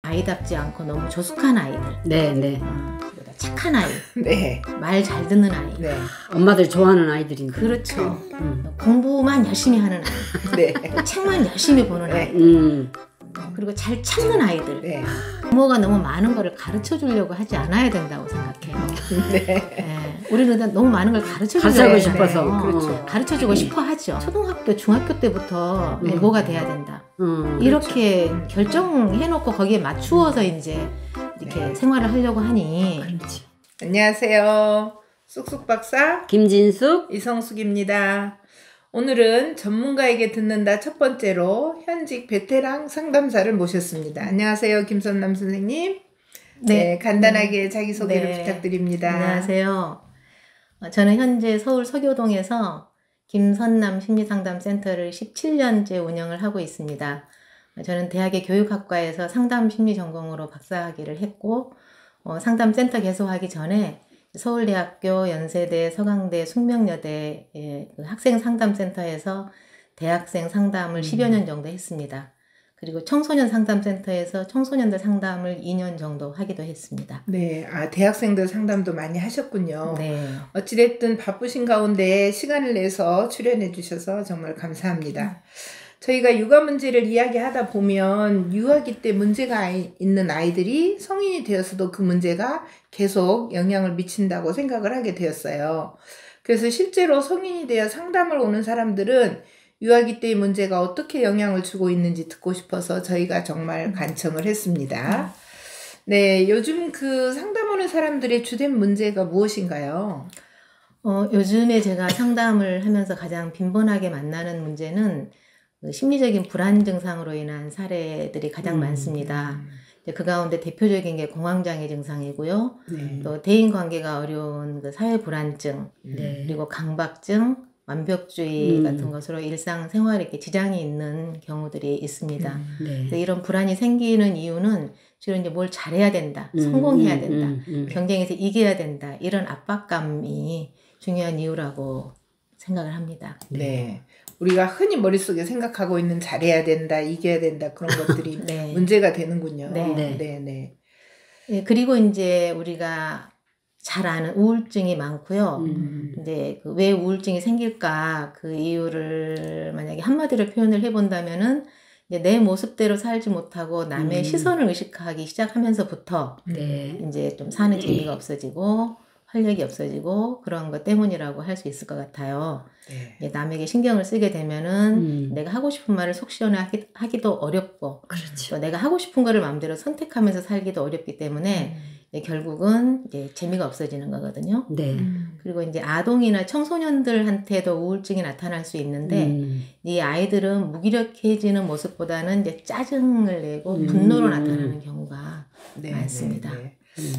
아이답지 않고 너무 조숙한 아이들. 네, 네. 그리고 착한 아이. 네. 말 잘 듣는 아이. 네. 엄마들 좋아하는 아이들인데. 그렇죠. 공부만 열심히 하는 아이. 네. 책만 열심히 보는 아이. 그리고 잘 참는 아이들. 네. 부모가 너무 많은 거를 가르쳐 주려고 하지 않아야 된다고 생각해요. 네. 네. 우리는 너무 많은 걸 가르쳐 가르치고 주려고 싶어서. 해요. 그렇죠. 가르쳐 주고 싶어 하죠. 초등학교, 중학교 때부터 외고가 돼야 된다. 이렇게 결정해놓고 거기에 맞추어서 이제 이렇게 생활을 하려고 하니. 그렇지. 안녕하세요. 쑥쑥 박사 김진숙. 이성숙입니다. 오늘은 전문가에게 듣는다 첫 번째로 현직 베테랑 상담사를 모셨습니다. 안녕하세요, 김선남 선생님. 네, 간단하게 자기소개를 부탁드립니다. 안녕하세요. 저는 현재 서울 서교동에서 김선남 심리상담센터를 17년째 운영을 하고 있습니다. 저는 대학의 교육학과에서 상담심리 전공으로 박사학위를 했고 상담센터 개소하기 전에 서울대학교, 연세대, 서강대, 숙명여대 학생 상담센터에서 대학생 상담을 10여 년 정도 했습니다. 그리고 청소년 상담센터에서 청소년들 상담을 2년 정도 하기도 했습니다. 네, 대학생들 상담도 많이 하셨군요. 네. 어찌됐든 바쁘신 가운데 시간을 내서 출연해 주셔서 정말 감사합니다. 저희가 육아 문제를 이야기하다 보면 유아기 때 문제가 있는 아이들이 성인이 되어서도 그 문제가 계속 영향을 미친다고 생각을 하게 되었어요. 그래서 실제로 성인이 되어 상담을 오는 사람들은 유아기 때의 문제가 어떻게 영향을 주고 있는지 듣고 싶어서 저희가 정말 간청을 했습니다. 네, 요즘 그 상담 오는 사람들의 주된 문제가 무엇인가요? 요즘에 제가 상담을 하면서 가장 빈번하게 만나는 문제는 심리적인 불안 증상으로 인한 사례들이 가장 많습니다. 그 가운데 대표적인 게 공황장애 증상이고요. 또 대인관계가 어려운 그 사회불안증, 그리고 강박증, 완벽주의 같은 것으로 일상생활에 이렇게 지장이 있는 경우들이 있습니다. 이런 불안이 생기는 이유는 주로 이제 뭘 잘해야 된다, 성공해야 된다, 경쟁에서 이겨야 된다, 이런 압박감이 중요한 이유라고 생각을 합니다. 네. 우리가 흔히 머릿속에 생각하고 있는 잘해야 된다, 이겨야 된다, 그런 것들이 네. 문제가 되는군요. 네. 그리고 이제 우리가 잘 아는 우울증이 많고요. 근데 왜 우울증이 생길까 그 이유를 만약에 한마디로 표현을 해본다면은 이제 내 모습대로 살지 못하고 남의 시선을 의식하기 시작하면서부터 이제 좀 사는 재미가 없어지고 활력이 없어지고 그런 것 때문이라고 할 수 있을 것 같아요. 네. 남에게 신경을 쓰게 되면은 내가 하고 싶은 말을 속 시원하게 하기도 어렵고 또 내가 하고 싶은 거를 마음대로 선택하면서 살기도 어렵기 때문에 결국은 이제 재미가 없어지는 거거든요. 그리고 이제 아동이나 청소년들한테도 우울증이 나타날 수 있는데 이 아이들은 무기력해지는 모습보다는 이제 짜증을 내고 분노로 나타나는 경우가 많습니다.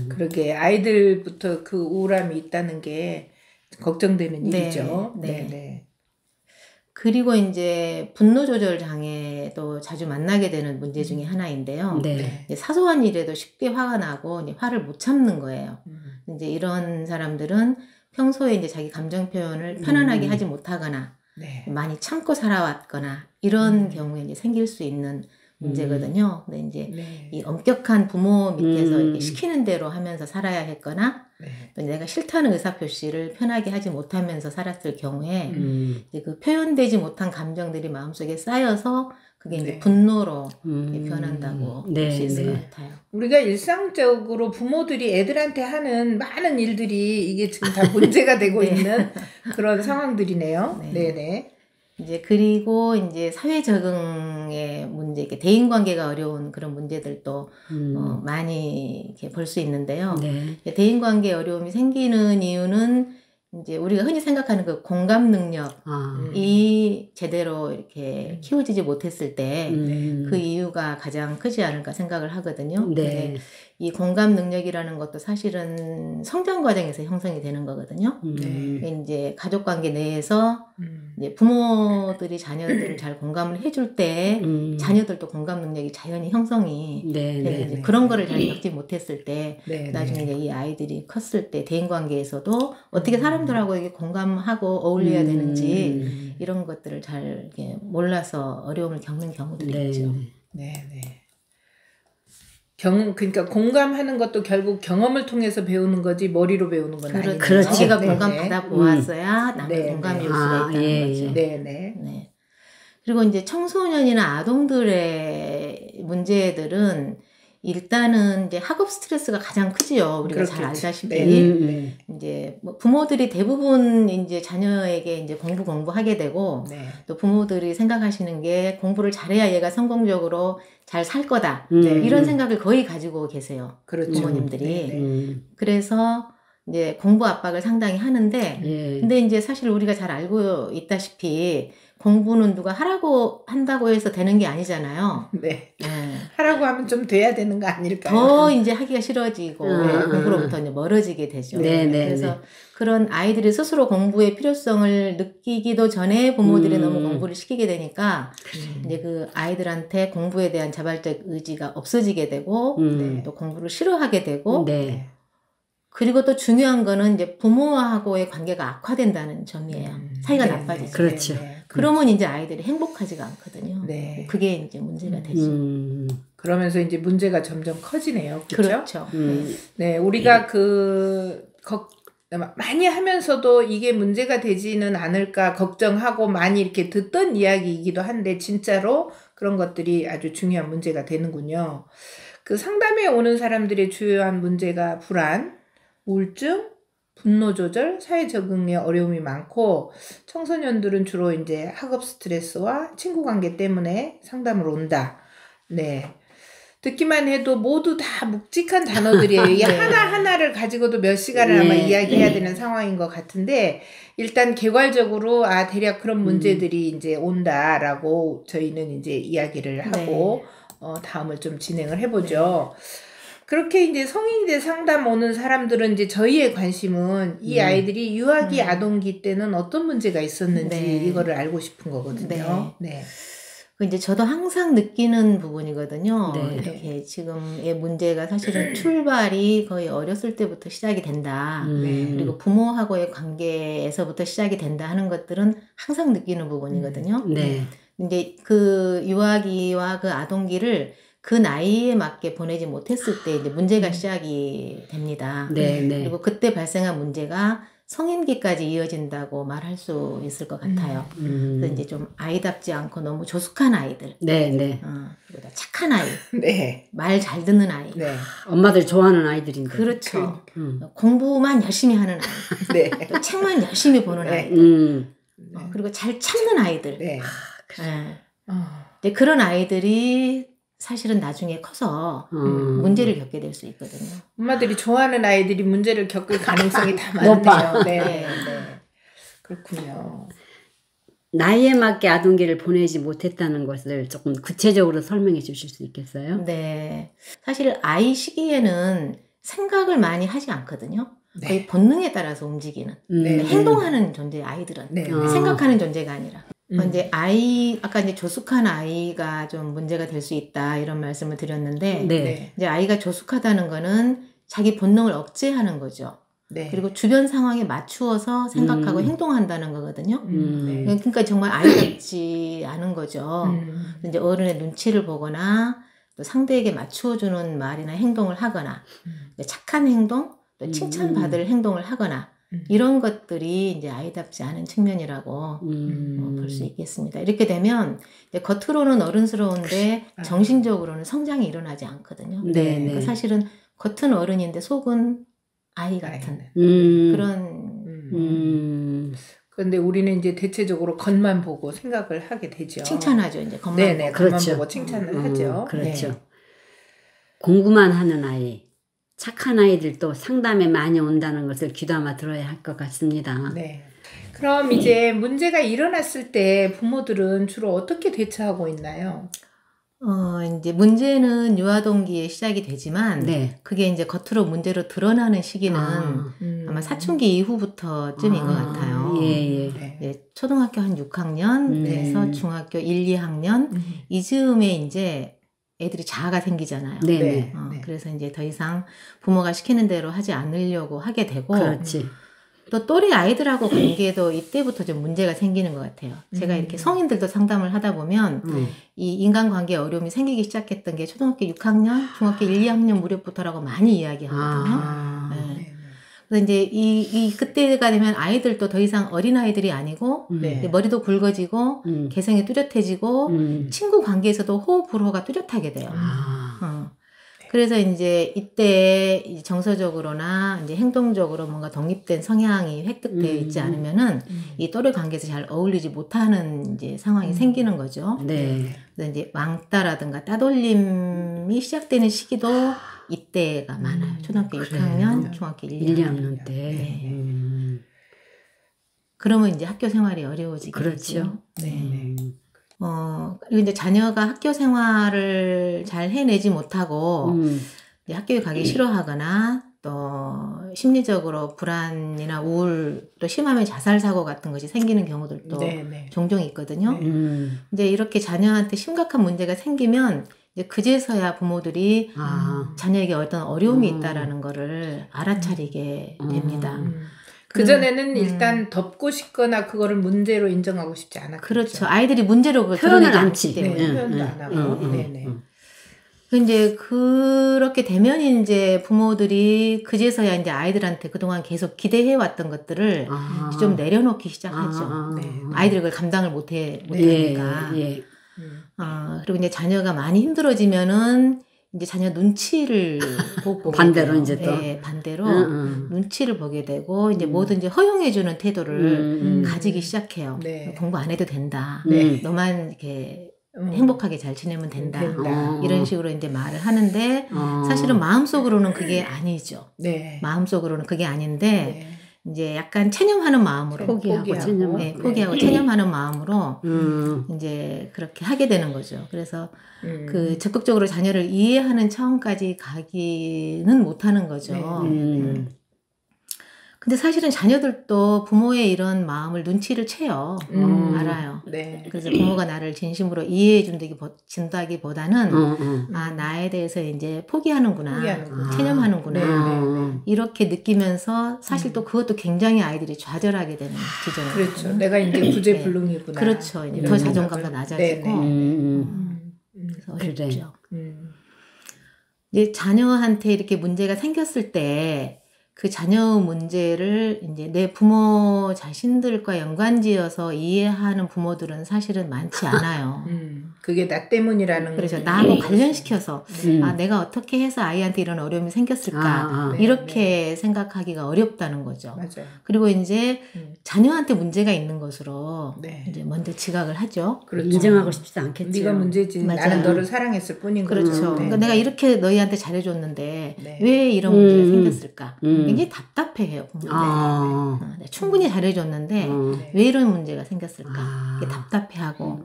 그러게 아이들부터 그 우울함이 있다는 게 걱정되는 일이죠. 네. 그리고 이제 분노 조절 장애도 자주 만나게 되는 문제 중에 하나인데요. 사소한 일에도 쉽게 화가 나고 이제 화를 못 참는 거예요. 이제 이런 사람들은 평소에 이제 자기 감정 표현을 편안하게 하지 못하거나 많이 참고 살아왔거나 이런 경우에 이제 생길 수 있는 문제거든요. 근데 이제 이 엄격한 부모 밑에서 이렇게 시키는 대로 하면서 살아야 했거나 또 내가 싫다는 의사표시를 편하게 하지 못하면서 살았을 경우에 이제 그 표현되지 못한 감정들이 마음속에 쌓여서 그게 이제 분노로 변한다고 볼 수 있을 것 같아요. 우리가 일상적으로 부모들이 애들한테 하는 많은 일들이 이게 지금 다 문제가 되고 있는 그런 상황들이네요. 네네. 이제 그리고 이제 사회 적응의 문제, 대인 관계가 어려운 그런 문제들도 많이 이렇게 볼 수 있는데요. 대인 관계 어려움이 생기는 이유는 이제 우리가 흔히 생각하는 그 공감 능력이 제대로 이렇게 키워지지 못했을 때 그 이유가 가장 크지 않을까 생각을 하거든요. 근데 이 공감 능력이라는 것도 사실은 성장 과정에서 형성이 되는 거거든요. 이제 가족 관계 내에서 이제 부모들이 자녀들을 잘 공감을 해줄 때 자녀들도 공감 능력이 자연히 형성이 되는 그런 거를 잘 겪지 못했을 때 나중에 이제 이 아이들이 컸을 때 대인 관계에서도 어떻게 사람들하고 이게 공감하고 어울려야 되는지 이런 것들을 잘 이렇게 몰라서 어려움을 겪는 경우들이 있죠. 네. 그러니까 공감하는 것도 결국 경험을 통해서 배우는 거지 머리로 배우는 건 아니에요. 그렇죠. 자기가 네, 공감 네. 받아 보았어야 남의 네, 공감이 네. 올 수가 있다는 예, 거죠. 예. 네, 네. 네. 그리고 이제 청소년이나 아동들의 문제들은 일단은 이제 학업 스트레스가 가장 크지요. 우리가 잘 그렇겠지. 알다시피. 네, 네. 이제 뭐 부모들이 대부분 이제 자녀에게 이제 공부하게 되고 네. 또 부모들이 생각하시는 게 공부를 잘해야 얘가 성공적으로 잘 살 거다. 네. 이런 생각을 거의 가지고 계세요. 그렇죠. 부모님들이. 네, 네. 그래서 이제 공부 압박을 상당히 하는데 예. 근데 이제 사실 우리가 잘 알고 있다시피 공부는 누가 하라고 한다고 해서 되는 게 아니잖아요. 네. 네. 하라고 하면 좀 돼야 되는 거 아닐까요? 더 이제 하기가 싫어지고 음. 공부로부터 이제 멀어지게 되죠. 네, 네, 그래서 네. 그런 아이들이 스스로 공부의 필요성을 느끼기도 전에 부모들이 너무 공부를 시키게 되니까 이제 그 아이들한테 공부에 대한 자발적 의지가 없어지게 되고 네. 또 공부를 싫어하게 되고 네. 그리고 또 중요한 거는 이제 부모하고의 관계가 악화된다는 점이에요. 사이가 네, 나빠지죠. 그렇죠. 네, 네. 그러면 이제 아이들이 행복하지가 않거든요. 네. 그게 이제 문제가 되죠. 그러면서 이제 문제가 점점 커지네요. 그렇죠? 그렇죠. 네, 우리가 많이 하면서도 이게 문제가 되지는 않을까 걱정하고 많이 이렇게 듣던 이야기이기도 한데 진짜로 그런 것들이 아주 중요한 문제가 되는군요. 그 상담에 오는 사람들의 주요한 문제가 불안, 우울증, 분노 조절, 사회 적응에 어려움이 많고 청소년들은 주로 이제 학업 스트레스와 친구 관계 때문에 상담을 온다. 네. 듣기만 해도 모두 다 묵직한 단어들이에요. 이게 하나하나를 가지고도 몇 시간을 아마 이야기해야 되는 상황인 것 같은데, 일단 개괄적으로, 대략 그런 문제들이 이제 온다라고 저희는 이제 이야기를 하고, 다음을 좀 진행을 해보죠. 그렇게 이제 성인이 돼 상담 오는 사람들은 이제 저희의 관심은 이 아이들이 유아기 아동기 때는 어떤 문제가 있었는지 이거를 알고 싶은 거거든요. 네. 이제 저도 항상 느끼는 부분이거든요. 네. 이렇게 지금의 문제가 사실은 출발이 거의 어렸을 때부터 시작이 된다. 그리고 부모하고의 관계에서부터 시작이 된다 하는 것들은 항상 느끼는 부분이거든요. 네. 이제 그 유아기와 그 아동기를 그 나이에 맞게 보내지 못했을 때 이제 문제가 시작이 됩니다. 네, 네. 그리고 그때 발생한 문제가 성인기까지 이어진다고 말할 수 있을 것 같아요. 그래서 이제 좀 아이답지 않고 너무 조숙한 아이들. 네, 네. 그리고 착한 아이. 네. 말 잘 듣는 아이. 네. 엄마들 좋아하는 아이들인데. 그렇죠. 공부만 열심히 하는 아이. 네. 또 책만 열심히 보는 네. 아이. 그리고 잘 참는 아이들. 네. 네. 그런 아이들이 사실은 나중에 커서 문제를 겪게 될 수 있거든요. 엄마들이 좋아하는 아이들이 문제를 겪을 가능성이 다 높아. 많네요. 네. 네. 그렇군요. 나이에 맞게 아동기를 보내지 못했다는 것을 조금 구체적으로 설명해 주실 수 있겠어요? 네. 사실 아이 시기에는 생각을 많이 하지 않거든요. 네. 거의 본능에 따라서 움직이는. 네. 행동하는 존재 아이들은. 네. 생각하는 존재가 아니라. 이제 아까 이제 조숙한 아이가 좀 문제가 될 수 있다 이런 말씀을 드렸는데 네. 이제 아이가 조숙하다는 거는 자기 본능을 억제하는 거죠. 네. 그리고 주변 상황에 맞추어서 생각하고 행동한다는 거거든요. 네. 그러니까 정말 아이답지 않은 거죠. 이제 어른의 눈치를 보거나 또 상대에게 맞추어주는 말이나 행동을 하거나 착한 행동, 또 칭찬받을 행동을 하거나 이런 것들이 이제 아이답지 않은 측면이라고 볼 수 있겠습니다. 이렇게 되면 이제 겉으로는 어른스러운데 정신적으로는 성장이 일어나지 않거든요. 네, 네. 그러니까 사실은 겉은 어른인데 속은 아이 같은 그런 그런데 우리는 이제 대체적으로 겉만 보고 생각을 하게 되죠. 칭찬하죠. 이제 겉만 네네, 보고. 겉만 그렇죠. 보고 칭찬을 하죠. 그렇죠. 네. 공부만 하는 아이, 착한 아이들도 상담에 많이 온다는 것을 귀담아 들어야 할 것 같습니다. 네. 그럼 이제 문제가 일어났을 때 부모들은 주로 어떻게 대처하고 있나요? 이제 문제는 유아동기에 시작이 되지만 네. 그게 이제 겉으로 문제로 드러나는 시기는 아마 사춘기 이후부터쯤인 것 같아요. 예, 예. 네. 네, 초등학교 한 6학년에서 중학교 1, 2학년 이즈음에 이제 애들이 자아가 생기잖아요. 네, 네. 그래서 이제 더 이상 부모가 시키는 대로 하지 않으려고 하게 되고 그렇지. 또 또래 아이들하고 관계도 이때부터 좀 문제가 생기는 것 같아요. 제가 이렇게 성인들도 상담을 하다 보면 이 인간관계 어려움이 생기기 시작했던 게 초등학교 6학년, 중학교 1, 2학년 무렵부터라고 많이 이야기하거든요. 네. 그래서 이제 그때가 되면 아이들도 더 이상 어린아이들이 아니고 머리도 굵어지고 개성이 뚜렷해지고 친구 관계에서도 호흡 불호가 뚜렷하게 돼요. 그래서 이제 이때 정서적으로나 이제 행동적으로 뭔가 독립된 성향이 획득되어 있지 않으면은 이 또래 관계에서 잘 어울리지 못하는 이제 상황이 생기는 거죠. 네. 그래서 이제 왕따라든가 따돌림이 시작되는 시기도 이때가 많아요. 초등학교 6학년, 중학교 1, 2학년 때. 네. 그러면 이제 학교 생활이 어려워지게 그렇죠. 되죠. 네. 그리고 이제 자녀가 학교 생활을 잘 해내지 못하고 이제 학교에 가기 싫어하거나 또 심리적으로 불안이나 우울 또 심하면 자살 사고 같은 것이 생기는 경우들도 종종 있거든요. 이제 이렇게 자녀한테 심각한 문제가 생기면 이제 그제서야 부모들이 자녀에게 어떤 어려움이 있다라는 거를 알아차리게 됩니다. 그전에는 일단 덮고 싶거나 그거를 문제로 인정하고 싶지 않았죠. 그렇죠. 아이들이 문제로 그걸 표현을 드러내지 안 않기 치. 때문에. 표현도 안 하고. 네네. 이제 그렇게 되면 이제 부모들이 그제서야 이제 아이들한테 그동안 계속 기대해왔던 것들을 좀 내려놓기 시작하죠. 아이들이 그걸 감당을 못하니까. 그리고 이제 자녀가 많이 힘들어지면은 이제 자녀 눈치를 보고 반대로 이제 또 반대로 눈치를 보게 되고 이제 뭐든지 허용해주는 태도를 가지기 시작해요. 공부 안 해도 된다. 너만 이렇게 행복하게 잘 지내면 된다. 이런 식으로 이제 말을 하는데 사실은 마음속으로는 그게 아니죠. 마음속으로는 그게 아닌데 이제 약간 체념하는 마음으로 포기하고 체념하는 마음으로 이제 그렇게 하게 되는 거죠. 그래서 그 적극적으로 자녀를 이해하는 차원까지 가기는 못하는 거죠. 근데 사실은 자녀들도 부모의 이런 마음을 눈치를 채요. 알아요. 그래서 부모가 나를 진심으로 이해해 준다기보다는 나에 대해서 이제 포기하는구나. 체념하는구나. 이렇게 느끼면서 사실 또 그것도 굉장히 아이들이 좌절하게 되는 지점이거든요. 그렇죠. 내가 이제 구제불능이구나. 그렇죠. 이제 더 자존감도 낮아지고. 그래서 어렵죠. 이제 자녀한테 이렇게 문제가 생겼을 때 그 자녀 문제를 이제 내 부모 자신들과 연관지어서 이해하는 부모들은 사실은 많지 않아요. 그게 나 때문이라는 그렇죠. 나하고 관련시켜서 내가 어떻게 해서 아이한테 이런 어려움이 생겼을까 이렇게 생각하기가 어렵다는 거죠. 맞아요. 그리고 이제 자녀한테 문제가 있는 것으로 이제 먼저 지각을 하죠. 그렇죠. 인정하고 싶지 않겠죠. 네가 문제지. 나는 너를 사랑했을 뿐인 거죠. 그렇죠. 그러니까 내가 이렇게 너희한테 잘해줬는데 왜 이런 문제가 생겼을까? 굉장히 답답해해요. 충분히 잘해줬는데 왜 이런 문제가 생겼을까? 이게 답답해하고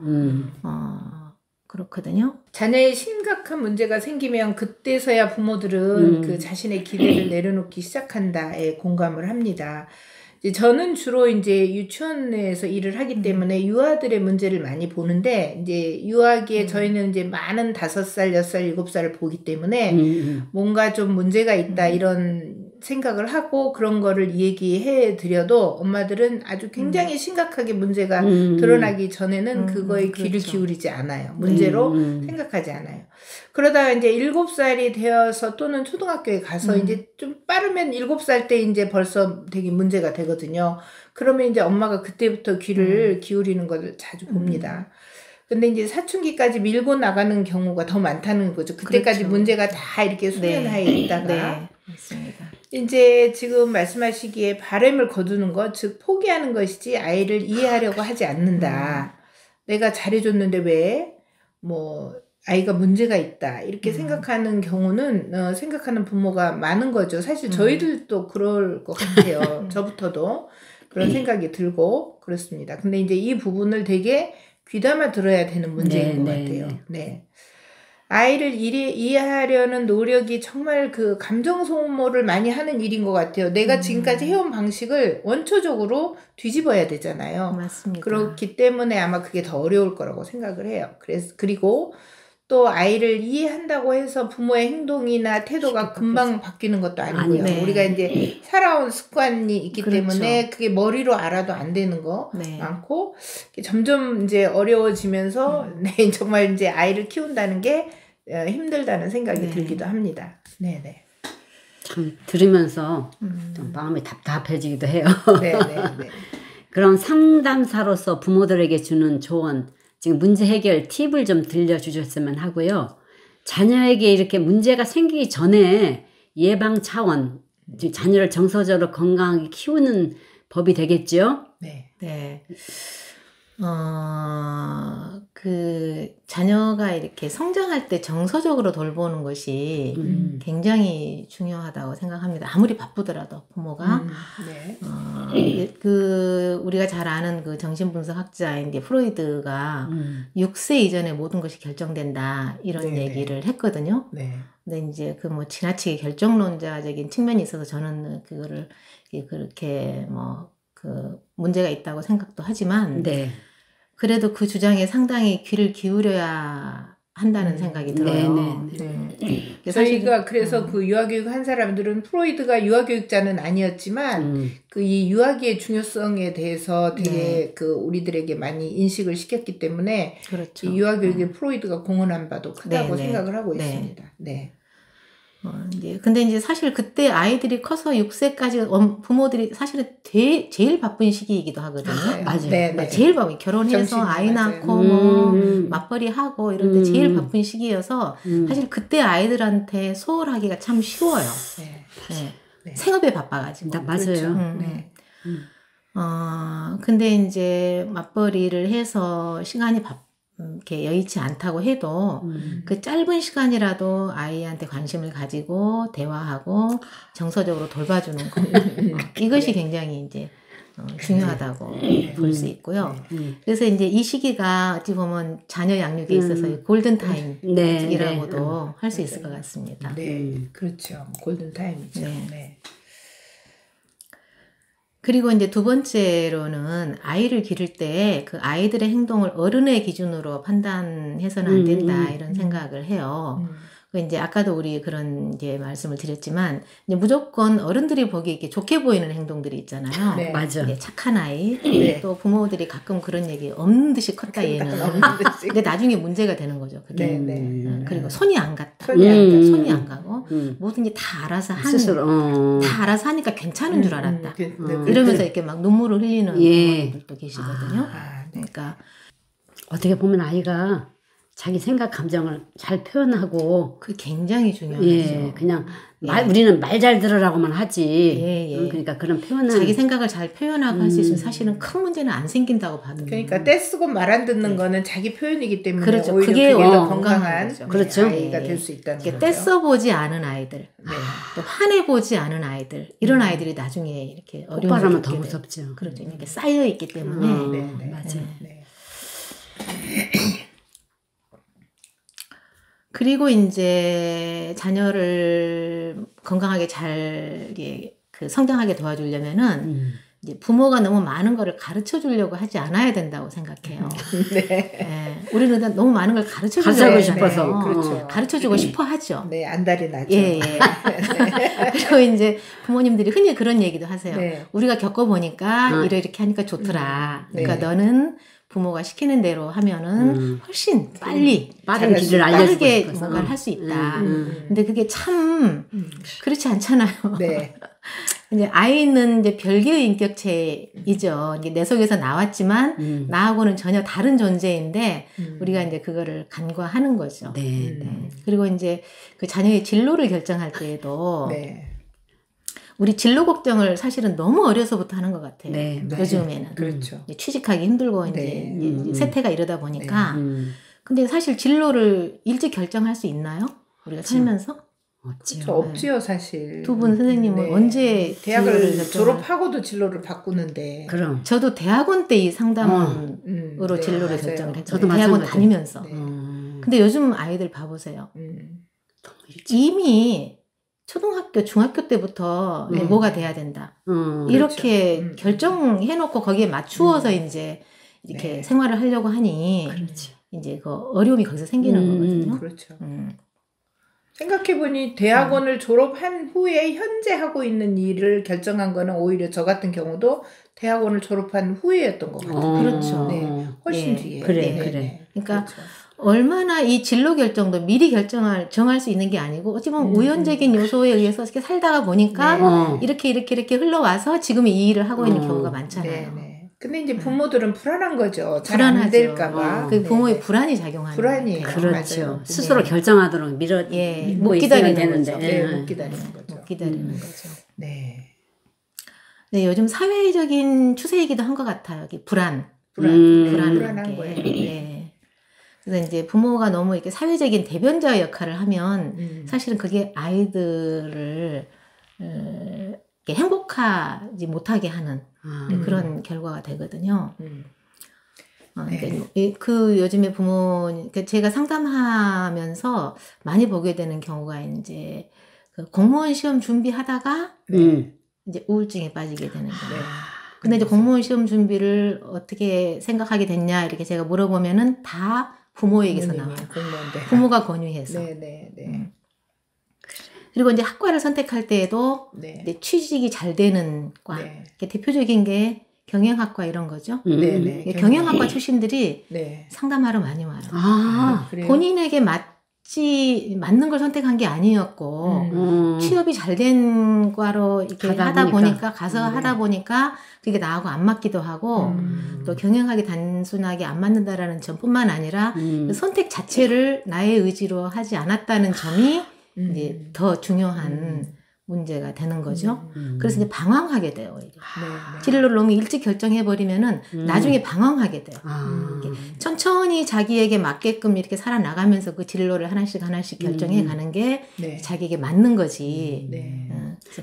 그렇거든요. 자녀의 심각한 문제가 생기면 그때서야 부모들은 그 자신의 기대를 내려놓기 시작한다에 공감을 합니다. 이제 저는 주로 이제 유치원에서 일을 하기 때문에 유아들의 문제를 많이 보는데 이제 유아기에 저희는 이제 많은 5살, 6살, 7살을 보기 때문에 뭔가 좀 문제가 있다 이런 생각을 하고 그런 거를 얘기해 드려도 엄마들은 아주 굉장히 심각하게 문제가 드러나기 전에는 그거에 귀를 기울이지 않아요. 문제로 생각하지 않아요. 그러다가 이제 7살이 되어서 또는 초등학교에 가서 이제 좀 빠르면 7살 때 이제 벌써 되게 문제가 되거든요. 그러면 이제 엄마가 그때부터 귀를 기울이는 것을 자주 봅니다. 근데 이제 사춘기까지 밀고 나가는 경우가 더 많다는 거죠. 그때까지 그렇죠. 문제가 다 이렇게 수면하에 있다가. 맞습니다. 이제 지금 말씀하시기에 바람을 거두는 것, 즉 포기하는 것이지 아이를 이해하려고 하지 않는다. 내가 잘해줬는데 왜 뭐 아이가 문제가 있다 이렇게 생각하는 경우는 생각하는 부모가 많은 거죠. 사실 저희들도 그럴 것 같아요. 저부터도 그런 생각이 들고 그렇습니다. 근데 이제 이 부분을 되게 귀담아 들어야 되는 문제인 것 같아요. 네. 아이를 이해하려는 노력이 정말 그 감정 소모를 많이 하는 일인 것 같아요. 내가 지금까지 해온 방식을 원초적으로 뒤집어야 되잖아요. 맞습니다. 그렇기 때문에 아마 그게 더 어려울 거라고 생각을 해요. 그리고 또 아이를 이해한다고 해서 부모의 행동이나 태도가 금방 바뀌는 것도 아니고요. 네. 우리가 이제 살아온 습관이 있기 그렇죠. 때문에 그게 머리로 알아도 안 되는 거 네. 많고 점점 이제 어려워지면서 네, 정말 이제 아이를 키운다는 게 힘들다는 생각이 네. 들기도 합니다. 네네. 참 들으면서 좀 마음이 답답해지기도 해요. 네네네. 그럼 상담사로서 부모들에게 주는 조언, 지금 문제 해결 팁을 좀 들려주셨으면 하고요. 자녀에게 이렇게 문제가 생기기 전에 예방 차원, 자녀를 정서적으로 건강하게 키우는 법이 되겠죠? 네. 네. 그 자녀가 이렇게 성장할 때 정서적으로 돌보는 것이 굉장히 중요하다고 생각합니다. 아무리 바쁘더라도 부모가 네. 그 우리가 잘 아는 그 정신분석학자인 게 프로이드가 6세 이전에 모든 것이 결정된다 이런 네네. 얘기를 했거든요. 네. 근데 이제 그 뭐 지나치게 결정론자적인 측면이 있어서 저는 그거를 그렇게 그 문제가 있다고 생각도 하지만 네. 그래도 그 주장에 상당히 귀를 기울여야 한다는 생각이 들어요. 네. 저희가 그래서 그 유아교육 한 사람들은 프로이드가 유아교육자는 아니었지만 그 이 유아기의 중요성에 대해서 되게 그 우리들에게 많이 인식을 시켰기 때문에 그렇죠. 이 유아교육에 프로이드가 공헌한 바도 크다고 생각을 하고 네. 있습니다. 네. 근데 이제 사실 그때 아이들이 커서 6세까지 부모들이 사실은 제일 바쁜 시기이기도 하거든요. 맞아요. 네, 그러니까 네. 제일 바쁜 결혼해서 정신이 아이 맞아요. 낳고 뭐 맞벌이 하고 이럴 때 제일 바쁜 시기여서 사실 그때 아이들한테 소홀하기가 참 쉬워요. 네. 네. 네. 생업에 바빠가지고. 맞아요. 그렇죠. 네. 근데 이제 맞벌이를 해서 시간이 이렇게 여의치 않다고 해도 그 짧은 시간이라도 아이한테 관심을 가지고 대화하고 정서적으로 돌봐주는 것 이것이 굉장히 이제 중요하다고 볼 수 있고요. 그래서 이제 이 시기가 어찌 보면 자녀 양육에 있어서 골든 타임이라고도 할 수 있을 것 같습니다. 네, 그렇죠. 골든 타임이죠. 네. 네. 그리고 이제 두 번째로는 아이를 기를 때 그 아이들의 행동을 어른의 기준으로 판단해서는 안 된다 이런 생각을 해요. 그 이제 아까도 우리 그런 이제 말씀을 드렸지만 이제 무조건 어른들이 보기에 이렇게 좋게 보이는 행동들이 있잖아요. 네. 맞아. 이제 착한 아이. 네. 또 부모들이 가끔 그런 얘기 없는 듯이 컸다 얘는. 근데 나중에 문제가 되는 거죠. 그게. 네, 네. 그리고 손이 안 갔다. 손이 안 가고 뭐든지 다 알아서 하는. 스스로. 다 알아서 하니까 괜찮은 줄 알았다. 네, 이러면서 이렇게 막 눈물을 흘리는 부모님들도 계시거든요. 네. 그러니까 어떻게 보면 아이가 자기 생각 감정을 잘 표현하고 그게 굉장히 중요하죠. 예, 그냥 우리는 말 잘 들으라고만 하지. 예. 그러니까 그런 표현은 자기 생각을 잘 표현하고 할 수 있으면 사실은 큰 문제는 안 생긴다고 봐도. 그러니까 떼쓰고 말 안 듣는 거는 자기 표현이기 때문에 그렇죠. 오히려 그게 더 건강한 건강한 거죠. 그렇죠. 아이가 될 수 있다는 거죠. 떼써보지 않은 아이들, 또 화내보지 않은 아이들, 이런 아이들이 나중에 이렇게 폭발하면 더 겪게 돼요. 무섭죠. 그렇죠. 이렇게 쌓여있기 때문에. 네. 맞아요. 네. 그리고 이제 자녀를 건강하게 잘 그 성장하게 도와주려면은 이제 부모가 너무 많은 거를 가르쳐 주려고 하지 않아야 된다고 생각해요. 네. 우리는 너무 많은 걸 가르쳐 주고 가르치고 싶어서. 그렇죠. 가르쳐 주고 싶어 하죠. 네, 안달이 나죠. 예. 그리고 이제 부모님들이 흔히 그런 얘기도 하세요. 네. 우리가 겪어보니까 이렇게 하니까 좋더라. 그러니까 네. 너는 부모가 시키는 대로 하면은 훨씬 빨리 빠른 길을 알려주고 빠르게 싶어서. 뭔가를 할 수 있다. 근데 그게 참 그렇지 않잖아요. 네. 이제 아이는 이제 별개의 인격체이죠. 이게 내 속에서 나왔지만 나하고는 전혀 다른 존재인데 우리가 이제 그거를 간과하는 거죠. 네. 그리고 이제 그 자녀의 진로를 결정할 때에도 네. 우리 진로 걱정을 사실은 너무 어려서부터 하는 것 같아요. 네. 요즘에는. 그렇죠. 이제 취직하기 힘들고 네. 이제 세태가 이러다 보니까. 근데 사실 진로를 일찍 결정할 수 있나요? 우리가 살면서? 없지요. 저 없지요, 사실. 두 분 선생님은 언제 대학을 진로를 졸업하고도 진로를 바꾸는데. 그럼. 저도 대학원 때 이 상담원으로 네, 진로를 맞아요. 결정을 했죠. 저도 대학원 마찬가지예요. 다니면서. 네. 근데 요즘 아이들 봐보세요. 이미 초등학교, 중학교 때부터 뭐가 돼야 된다. 이렇게 그렇죠. 결정해놓고 거기에 맞추어서 이제 이렇게 네. 생활을 하려고 하니 이제 그 어려움이 거기서 생기는 거거든요. 그렇죠. 생각해보니 대학원을 졸업한 후에 현재 하고 있는 일을 결정한 거는 오히려 저 같은 경우도 대학원을 졸업한 후에였던 것 같아요. 그렇죠. 네, 훨씬 예. 뒤에. 그래, 네, 그래. 네. 그러니까 그렇죠. 얼마나 이 진로 결정도 미리 정할 수 있는 게 아니고 어찌 보면 우연적인 요소에 의해서 이렇게 살다가 보니까 이렇게 흘러와서 지금 이 일을 하고 있는 경우가 많잖아요. 네, 네. 근데 이제 부모들은 불안한 거죠. 잘 불안하죠. 안 될까봐. 그 부모의 네, 불안이 작용하는 불안이에요. 것 같아요. 그렇죠. 맞아요. 스스로 결정하도록 못 뭐 기다리는 있어야 거죠. 되는데. 네, 못 기다리는 거죠. 못 기다리는 거죠. 네. 네, 요즘 사회적인 추세이기도 한 것 같아요. 이게 불안한 불안한 게. 거예요. 예. 그래서 이제 부모가 너무 이렇게 사회적인 대변자 역할을 하면 사실은 그게 아이들을 이렇게 행복하지 못하게 하는 그런 결과가 되거든요. 그러니까 그 요즘에 그러니까 제가 상담하면서 많이 보게 되는 경우가 이제 그 공무원 시험 준비하다가 이제 우울증에 빠지게 되는 거예요. 근데 이제 공무원 시험 준비를 어떻게 생각하게 됐냐 이렇게 제가 물어보면은 다 부모에게서 나와요. 부모가 권유해서. 네. 그리고 이제 학과를 선택할 때에도 이제 취직이 잘 되는 과. 대표적인 게 경영학과 이런 거죠. 경영학과 출신들이 상담하러 많이 와요. 본인에게 맞는 걸 선택한 게 아니었고 취업이 잘 된 과로 이렇게 하다 보니까 그게 나하고 안 맞기도 하고 또 경영학이 단순하게 안 맞는다라는 점뿐만 아니라 그 선택 자체를 나의 의지로 하지 않았다는 점이 이제 더 중요한 문제가 되는 거죠. 그래서 이제 방황하게 돼요. 진로를 너무 일찍 결정해버리면은 나중에 방황하게 돼요. 천천히 자기에게 맞게끔 이렇게 살아나가면서 그 진로를 하나씩 결정해가는 게 자기에게 맞는 거지.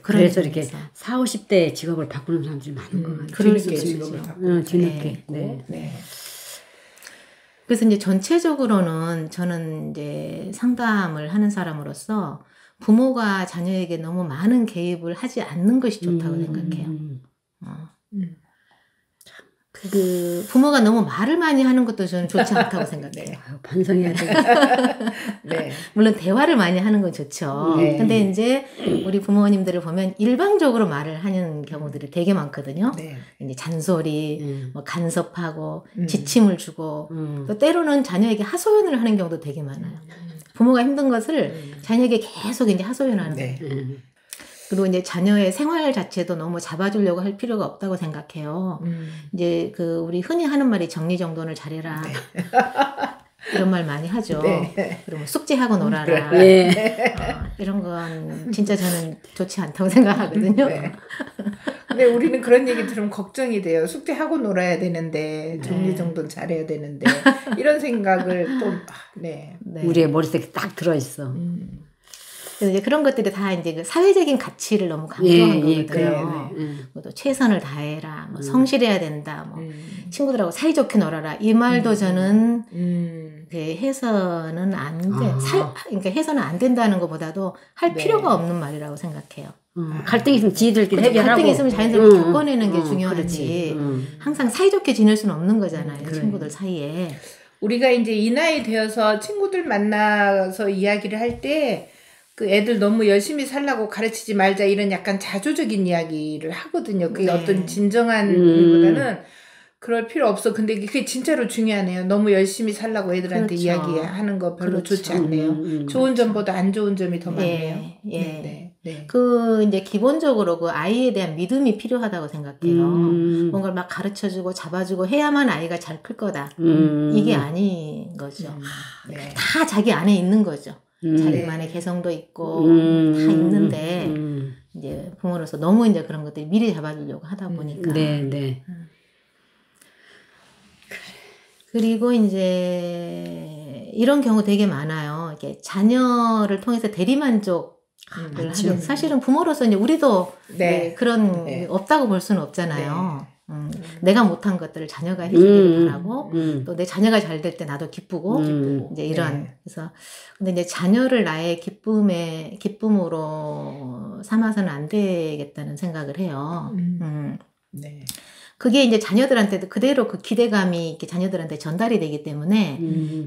그래서 이렇게 40, 50대 직업을 바꾸는 사람들이 많은 것 같아요. 뒤늦게 직업을 바꾸는 뒤늦게. 그래서 이제 전체적으로는 저는 이제 상담을 하는 사람으로서 부모가 자녀에게 너무 많은 개입을 하지 않는 것이 좋다고 생각해요. 그 부모가 너무 말을 많이 하는 것도 저는 좋지 않다고 생각해요. 반성해야 돼. 물론 대화를 많이 하는 건 좋죠. 근데 이제 우리 부모님들을 보면 일방적으로 말을 하는 경우들이 되게 많거든요. 이제 잔소리, 뭐 간섭하고 지침을 주고 또 때로는 자녀에게 하소연을 하는 경우도 되게 많아요. 부모가 힘든 것을 자녀에게 계속 이제 하소연하는 거예요. 그리고 이제 자녀의 생활 자체도 너무 잡아주려고 할 필요가 없다고 생각해요. 이제 그 우리 흔히 하는 말이 정리정돈을 잘해라. 이런 말 많이 하죠. 그리고 숙제하고 놀아라. 이런 건 진짜 저는 좋지 않다고 생각하거든요. 근데 우리는 그런 얘기 들으면 걱정이 돼요. 숙제하고 놀아야 되는데 정리정돈 잘해야 되는데 이런 생각을 또 우리의 머릿속에 딱 들어있어. 그래서 이제 그런 것들이 다 이제 그 사회적인 가치를 너무 강조한 거거든요. 또 최선을 다해라, 뭐 성실해야 된다, 뭐 친구들하고 사이좋게 놀아라. 이 말도 저는 그 해서는 안 돼. 그러니까 해서는 안 된다는 것보다도 할 필요가 없는 말이라고 생각해요. 갈등이 있으면 지들끼리 해결하고. 갈등이 있으면 자연스럽게 겪어내는 게 중요하지. 항상 사이좋게 지낼 수는 없는 거잖아요. 친구들 사이에. 우리가 이제 이 나이 되어서 친구들 만나서 이야기를 할 때 그 애들 너무 열심히 살라고 가르치지 말자 이런 약간 자조적인 이야기를 하거든요. 그게 어떤 진정한 의미보다는 그럴 필요 없어. 근데 그게 진짜로 중요하네요. 너무 열심히 살라고 애들한테 이야기하는 거 별로 좋지 않네요. 좋은 점보다 안 좋은 점이 더 많네요. 그 이제 기본적으로 그 아이에 대한 믿음이 필요하다고 생각해요. 뭔가를 막 가르쳐주고 잡아주고 해야만 아이가 잘 클 거다. 이게 아닌 거죠. 다 자기 안에 있는 거죠. 자기만의 개성도 있고 다 있는데 이제 부모로서 너무 이제 그런 것들이 미리 잡아주려고 하다 보니까. 그리고 이제 이런 경우 되게 많아요. 이렇게 자녀를 통해서 대리만족을 하는. 사실은 부모로서 이제 우리도 그런 없다고 볼 수는 없잖아요. 내가 못한 것들을 자녀가 해주기를 바라고 또 내 자녀가 잘 될 때 나도 기쁘고 이제 이런 그래서 근데 이제 자녀를 나의 기쁨으로 삼아서는 안 되겠다는 생각을 해요. 그게 이제 자녀들한테도 그대로 그 기대감이 이렇게 자녀들한테 전달이 되기 때문에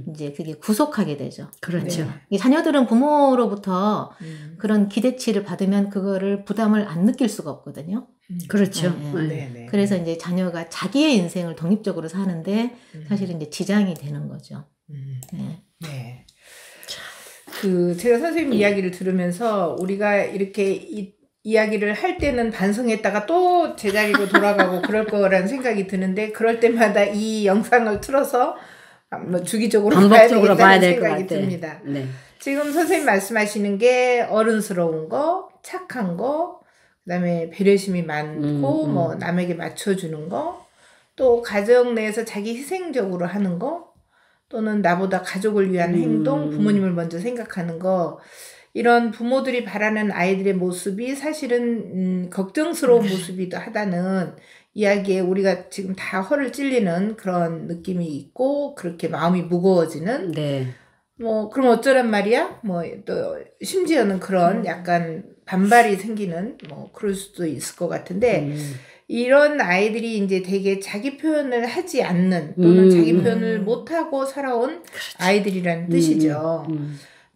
이제 그게 구속하게 되죠. 그렇죠. 이 자녀들은 부모로부터 그런 기대치를 받으면 그거를 부담을 안 느낄 수가 없거든요. 그렇죠. 네. 그래서 이제 자녀가 자기의 인생을 독립적으로 사는데 사실은 이제 지장이 되는 거죠. 네. 제가 선생님 이야기를 들으면서 우리가 이렇게 이야기를 할 때는 반성했다가 또 제자리로 돌아가고 그럴 거라는 생각이 드는데 그럴 때마다 이 영상을 틀어서 뭐 주기적으로 반복적으로 봐야 봐야 될 것 되겠다는 생각이 같아. 듭니다. 네. 지금 선생님 말씀하시는 게 어른스러운 거, 착한 거, 그다음에 배려심이 많고 뭐 남에게 맞춰주는 거, 또 가정 내에서 자기 희생적으로 하는 거, 또는 나보다 가족을 위한 행동, 부모님을 먼저 생각하는 거, 이런 부모들이 바라는 아이들의 모습이 사실은 걱정스러운 모습이기도 하다는 이야기에 우리가 지금 다 허를 찔리는 그런 느낌이 있고 그렇게 마음이 무거워지는 네. 뭐 그럼 어쩌란 말이야? 뭐 또 심지어는 그런 약간 반발이 생기는 뭐 그럴 수도 있을 것 같은데 이런 아이들이 이제 되게 자기 표현을 하지 않는 또는 자기 표현을 못하고 살아온 아이들이라는 뜻이죠.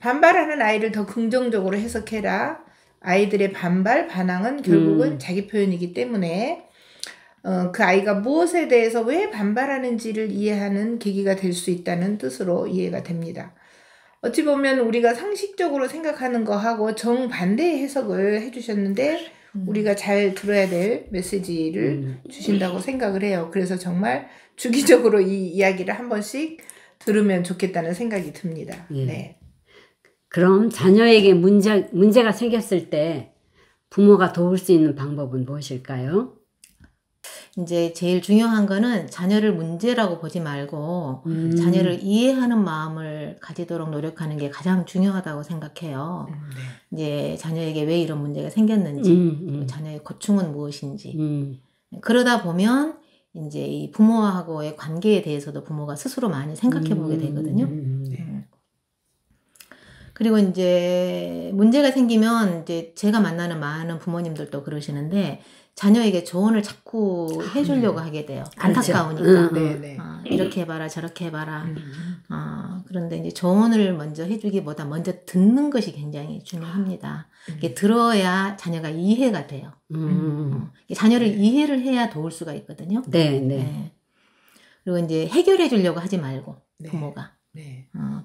반발하는 아이를 더 긍정적으로 해석해라. 아이들의 반발, 반항은 결국은 자기 표현이기 때문에 그 아이가 무엇에 대해서 왜 반발하는지를 이해하는 계기가 될 수 있다는 뜻으로 이해가 됩니다. 어찌 보면 우리가 상식적으로 생각하는 거하고 정반대의 해석을 해주셨는데 우리가 잘 들어야 될 메시지를 주신다고 생각을 해요. 그래서 정말 주기적으로 이 이야기를 한 번씩 들으면 좋겠다는 생각이 듭니다. 예. 네. 그럼 자녀에게 문제가 생겼을 때 부모가 도울 수 있는 방법은 무엇일까요? 이제 제일 중요한 거는 자녀를 문제라고 보지 말고 자녀를 이해하는 마음을 가지도록 노력하는 게 가장 중요하다고 생각해요. 이제 자녀에게 왜 이런 문제가 생겼는지, 자녀의 고충은 무엇인지. 그러다 보면 이제 이 부모하고의 관계에 대해서도 부모가 스스로 많이 생각해 보게 되거든요. 그리고 이제 문제가 생기면 이제 제가 만나는 많은 부모님들도 그러시는데 자녀에게 조언을 자꾸 해주려고 하게 돼요. 안타까우니까. 이렇게 해봐라 저렇게 해봐라. 그런데 이제 조언을 먼저 해주기보다 먼저 듣는 것이 굉장히 중요합니다. 이게 들어야 자녀가 이해가 돼요. 자녀를 이해를 해야 도울 수가 있거든요. 네. 그리고 이제 해결해 주려고 하지 말고 부모가.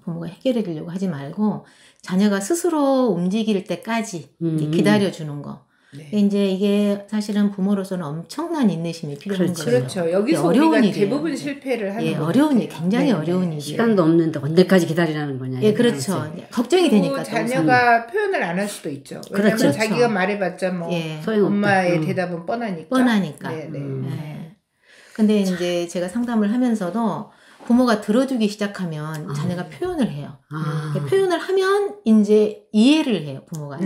부모가 해결해 주려고 하지 말고 자녀가 스스로 움직일 때까지 기다려주는 거. 이제 이게 사실은 부모로서는 엄청난 인내심이 필요한 거죠. 그렇죠. 여기서 우리가 대부분 실패를 하는 거죠. 어려운 일, 굉장히 어려운 일이에요. 시간도 없는데 언제까지 기다리라는 거냐. 그렇죠. 걱정이 되니까. 자녀가 표현을 안 할 수도 있죠. 왜냐하면 그렇죠. 자기가 말해봤자 뭐 엄마의 대답은 뻔하니까. 근데 이제 제가 상담을 하면서도 부모가 들어주기 시작하면 자녀가 표현을 해요. 표현을 하면 이제 이해를 해요, 부모가.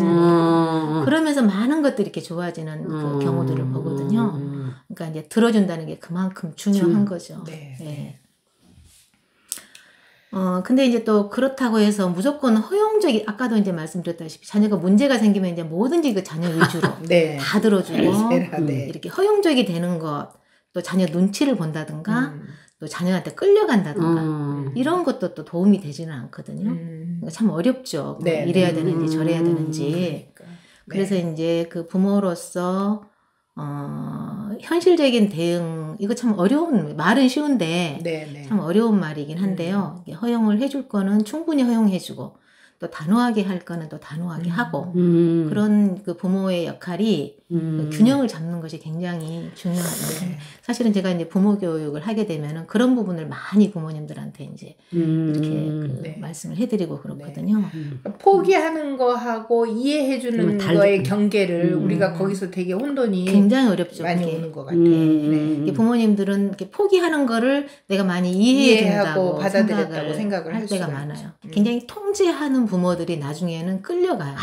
그러면서 많은 것들이 이렇게 좋아지는 그 경우들을 보거든요. 그러니까 이제 들어준다는 게 그만큼 중요한 거죠. 근데 이제 또 그렇다고 해서 무조건 허용적이, 아까도 이제 말씀드렸다시피 자녀가 문제가 생기면 이제 뭐든지 그 자녀 위주로 다 들어주고 이렇게 허용적이 되는 것, 또 자녀 눈치를 본다든가 또 자녀한테 끌려간다든가 이런 것도 또 도움이 되지는 않거든요. 그러니까 참 어렵죠. 이래야 되는지 저래야 되는지. 그래서 이제 그 부모로서 현실적인 대응, 이거 참 어려운, 말은 쉬운데 참 어려운 말이긴 한데요. 허용을 해줄 거는 충분히 허용해주고 또 단호하게 할 거는 또 단호하게 하고 그런 그 부모의 역할이 그 균형을 잡는 것이 굉장히 중요하죠. 사실은 제가 이제 부모 교육을 하게 되면은 그런 부분을 많이 부모님들한테 이제 이렇게 말씀을 해드리고 그렇거든요. 포기하는 거하고 이해해주는 거의 경계를 우리가 거기서 되게 혼돈이 굉장히 어렵죠. 많이 오는 것 같아요. 부모님들은 이렇게 포기하는 거를 내가 많이 이해해준다고 받아들였다고 생각을 할 때가 많아요. 굉장히 통제하는 부모들이 나중에는 끌려가요.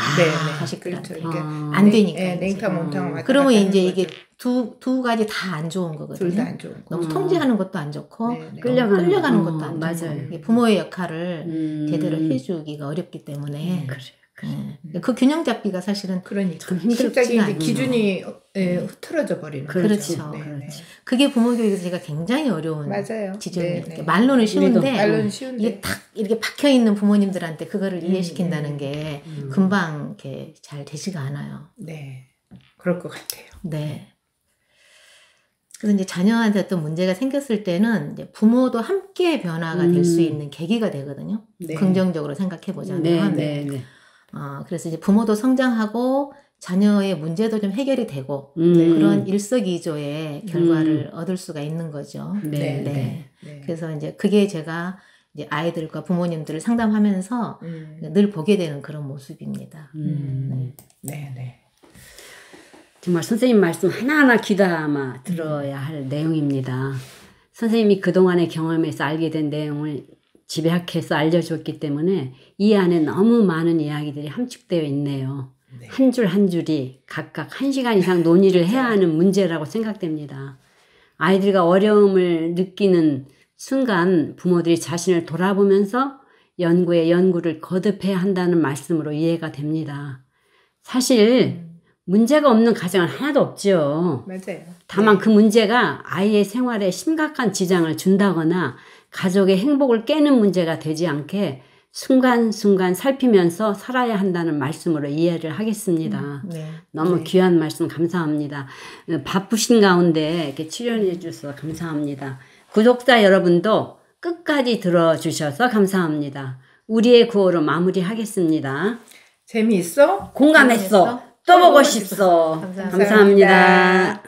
자식들한테. 그렇죠. 안 되니까. 냉탕 그러면 이제 이게 두 가지 다 안 좋은 거거든요. 둘 다 안 좋은 거. 너무 통제하는 것도 안 좋고 끌려가는 것도 안 좋고. 부모의 역할을 제대로 해주기가 어렵기 때문에. 그 균형 잡기가 사실은 그러니까 참 힘들지가 갑자기 이제 않은 기준이 흐트러져 버리는 그렇지. 그렇죠. 네, 그렇지. 그게 부모 교육에서 제가 굉장히 어려운 맞아요. 지점이에요. 네, 네. 말로는 쉬운데 말로는 쉬운데 이게 탁 이렇게 박혀 있는 부모님들한테 그거를 이해시킨다는 게 금방 이렇게 잘 되지가 않아요. 네, 그럴 것 같아요. 네. 그래서 이제 자녀한테 또 문제가 생겼을 때는 이제 부모도 함께 변화가 될 수 있는 계기가 되거든요. 네. 긍정적으로 생각해 보자면. 네. 그래서 이제 부모도 성장하고 자녀의 문제도 좀 해결이 되고 그런 일석이조의 결과를 얻을 수가 있는 거죠. 네. 그래서 이제 그게 제가 이제 아이들과 부모님들을 상담하면서 늘 보게 되는 그런 모습입니다. 네. 정말 선생님 말씀 하나하나 귀담아 들어야 할 내용입니다. 선생님이 그동안의 경험에서 알게 된 내용을 집약해서 알려줬기 때문에 이 안에 너무 많은 이야기들이 함축되어 있네요. 네. 한 줄 한 줄이 각각 1시간 이상 논의를 해야 하는 문제라고 생각됩니다. 아이들과 어려움을 느끼는 순간 부모들이 자신을 돌아보면서 연구에 연구를 거듭해야 한다는 말씀으로 이해가 됩니다. 사실 문제가 없는 가정은 하나도 없죠. 맞아요. 다만 그 문제가 아이의 생활에 심각한 지장을 준다거나 가족의 행복을 깨는 문제가 되지 않게 순간순간 살피면서 살아야 한다는 말씀으로 이해를 하겠습니다. 너무 귀한 말씀 감사합니다. 바쁘신 가운데 이렇게 출연해 주셔서 감사합니다. 구독자 여러분도 끝까지 들어주셔서 감사합니다. 우리의 구호로 마무리하겠습니다. 재미있어? 공감했어. 또 보고 싶소. 감사합니다.